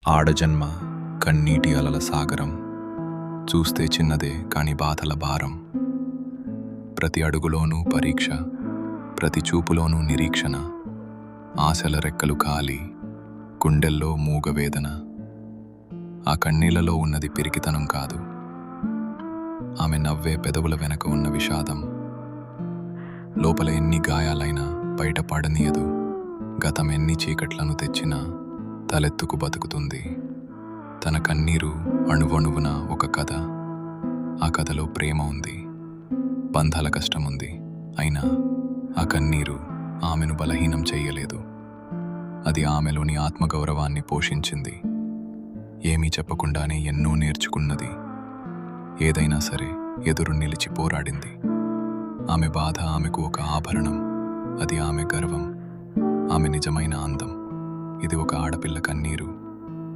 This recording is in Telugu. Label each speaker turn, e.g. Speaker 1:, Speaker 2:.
Speaker 1: ఆడజన్మ కన్నీటి అలల సాగరం, చూస్తే చిన్నదే కాని బాధల భారం. ప్రతి అడుగులోనూ పరీక్ష, ప్రతి చూపులోనూ నిరీక్షణ. ఆశల రెక్కలు ఖాళీ, గుండెల్లో మూగవేదన. ఆ కన్నీళ్లలో ఉన్నది పిరికితనం కాదు, ఆమె నవ్వే పెదవుల వెనక ఉన్న విషాదం. లోపల ఎన్ని గాయాలైనా బయట పడనీయదు, గతం ఎన్ని చీకట్లను తెచ్చినా తలెత్తుకు బతుకుతుంది. తన కన్నీరు అణువణువున ఒక కథ. ఆ కథలో ప్రేమ ఉంది, బంధాల కష్టముంది. అయినా ఆ కన్నీరు ఆమెను బలహీనం చెయ్యలేదు. అది ఆమెలోని ఆత్మగౌరవాన్ని పోషించింది. ఏమీ చెప్పకుండానే ఎన్నో నేర్చుకున్నది. ఏదైనా సరే ఎదురు నిలిచి పోరాడింది. ఆమె బాధ ఆమెకు ఒక ఆభరణం, అది ఆమె గర్వం, ఆమె నిజమైన అందం. ఇది ఒక ఆడపిల్ల కన్నీరు.